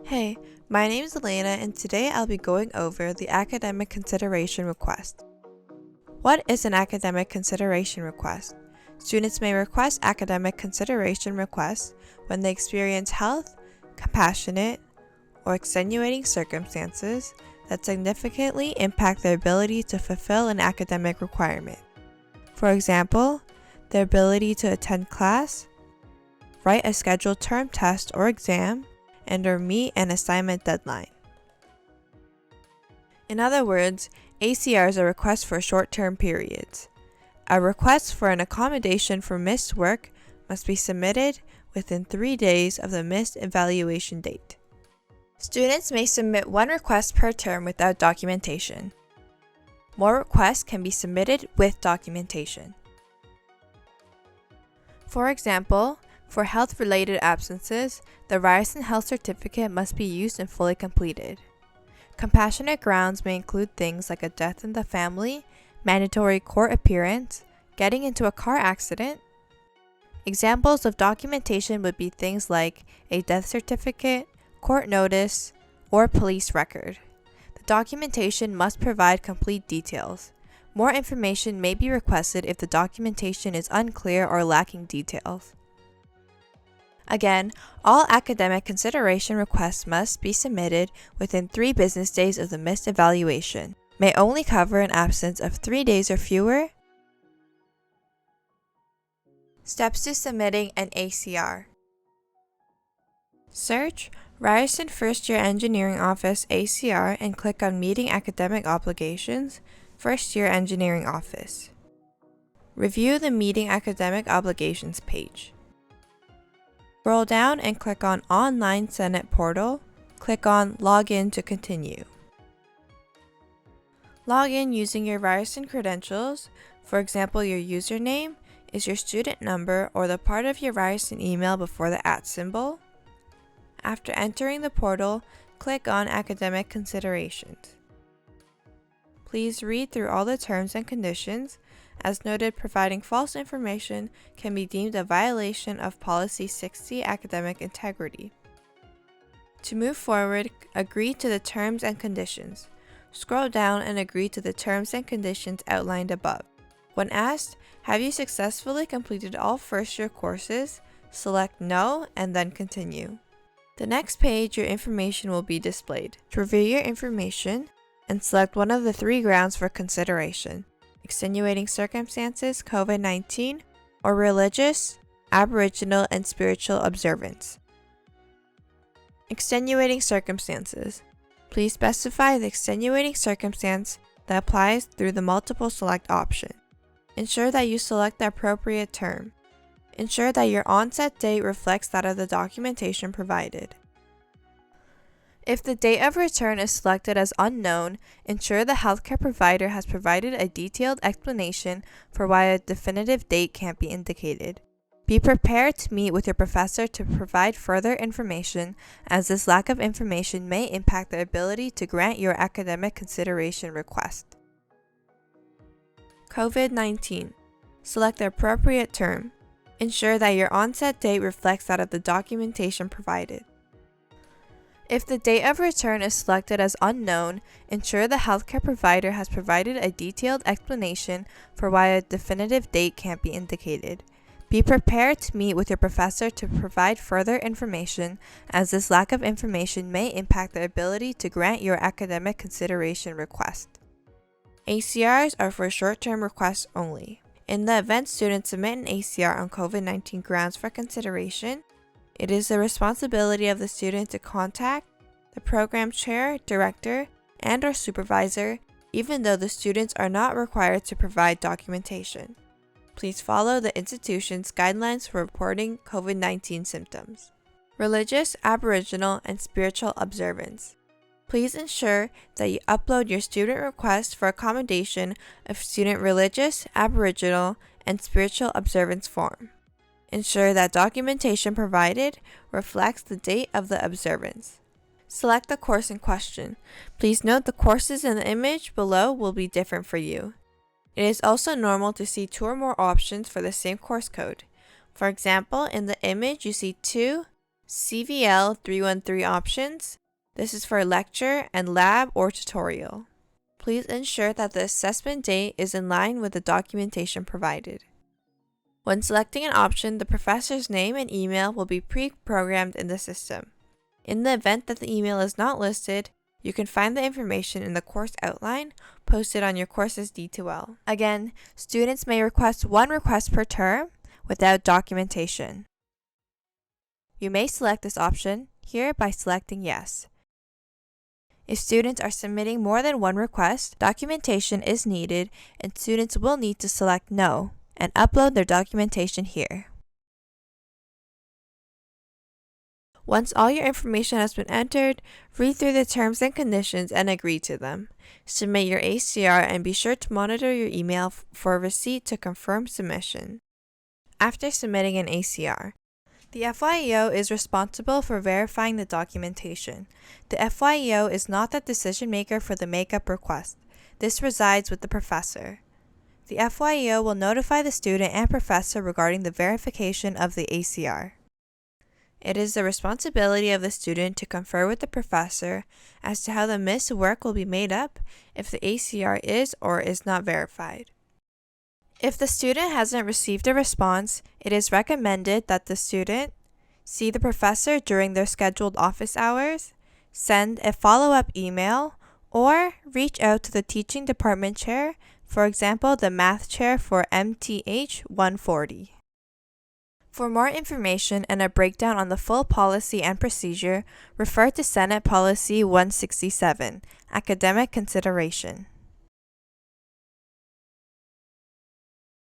Hey, my name is Elena and today I'll be going over the academic consideration request. What is an academic consideration request? Students may request academic consideration requests when they experience health, compassionate, or extenuating circumstances that significantly impact their ability to fulfill an academic requirement. For example, their ability to attend class, write a scheduled term test or exam, and/or meet an assignment deadline. In other words, ACRs are requests for short-term periods. A request for an accommodation for missed work must be submitted within 3 days of the missed evaluation date. Students may submit one request per term without documentation. More requests can be submitted with documentation. For example, for health-related absences, the Ryerson Health Certificate must be used and fully completed. Compassionate grounds may include things like a death in the family, mandatory court appearance, getting into a car accident. Examples of documentation would be things like a death certificate, court notice, or police record. The documentation must provide complete details. More information may be requested if the documentation is unclear or lacking details. Again, all academic consideration requests must be submitted within 3 business days of the missed evaluation, may only cover an absence of 3 days or fewer. Steps to submitting an ACR. Search Ryerson First Year Engineering Office ACR and click on Meeting Academic Obligations, First Year Engineering Office. Review the Meeting Academic Obligations page. Scroll down and click on Online Senate Portal. Click on Login to continue. Log in using your Ryerson credentials. For example, your username is your student number or the part of your Ryerson email before the @ symbol. After entering the portal, click on Academic Considerations. Please read through all the terms and conditions. As noted, providing false information can be deemed a violation of Policy 60 Academic Integrity. To move forward, agree to the terms and conditions. Scroll down and agree to the terms and conditions outlined above. When asked, "Have you successfully completed all first-year courses?" select No and then Continue. The next page, your information will be displayed. To review your information and select one of the 3 grounds for consideration: extenuating circumstances, COVID-19, or religious, Aboriginal, and spiritual observance. Extenuating circumstances. Please specify the extenuating circumstance that applies through the multiple select option. Ensure that you select the appropriate term. Ensure that your onset date reflects that of the documentation provided. If the date of return is selected as unknown, ensure the healthcare provider has provided a detailed explanation for why a definitive date can't be indicated. Be prepared to meet with your professor to provide further information, as this lack of information may impact the ability to grant your academic consideration request. COVID-19. Select the appropriate term. Ensure that your onset date reflects that of the documentation provided. If the date of return is selected as unknown, ensure the healthcare provider has provided a detailed explanation for why a definitive date can't be indicated. Be prepared to meet with your professor to provide further information, as this lack of information may impact the ability to grant your academic consideration request. ACRs are for short-term requests only. In the event students submit an ACR on COVID-19 grounds for consideration, it is the responsibility of the student to contact the program chair, director, and/or supervisor, even though the students are not required to provide documentation. Please follow the institution's guidelines for reporting COVID-19 symptoms. Religious, Aboriginal, and spiritual observance. Please ensure that you upload your student request for accommodation of student religious, Aboriginal, and spiritual observance form. Ensure that documentation provided reflects the date of the observance. Select the course in question. Please note the courses in the image below will be different for you. It is also normal to see 2 or more options for the same course code. For example, in the image you see 2, CVL 313 options. This is for lecture and lab or tutorial. Please ensure that the assessment date is in line with the documentation provided. When selecting an option, the professor's name and email will be pre-programmed in the system. In the event that the email is not listed, you can find the information in the course outline posted on your course's D2L. Again, students may request one request per term without documentation. You may select this option here by selecting Yes. If students are submitting more than one request, documentation is needed and students will need to select No and upload their documentation here. Once all your information has been entered, read through the terms and conditions and agree to them. Submit your ACR and be sure to monitor your email for a receipt to confirm submission. After submitting an ACR, the FYEO is responsible for verifying the documentation. The FYEO is not the decision maker for the makeup request. This resides with the professor. The FYEO will notify the student and professor regarding the verification of the ACR. It is the responsibility of the student to confer with the professor as to how the missed work will be made up if the ACR is or is not verified. If the student hasn't received a response, it is recommended that the student see the professor during their scheduled office hours, send a follow-up email, or reach out to the teaching department chair, for example, the math chair for MTH 140. For more information and a breakdown on the full policy and procedure, refer to Senate Policy 167, Academic Consideration.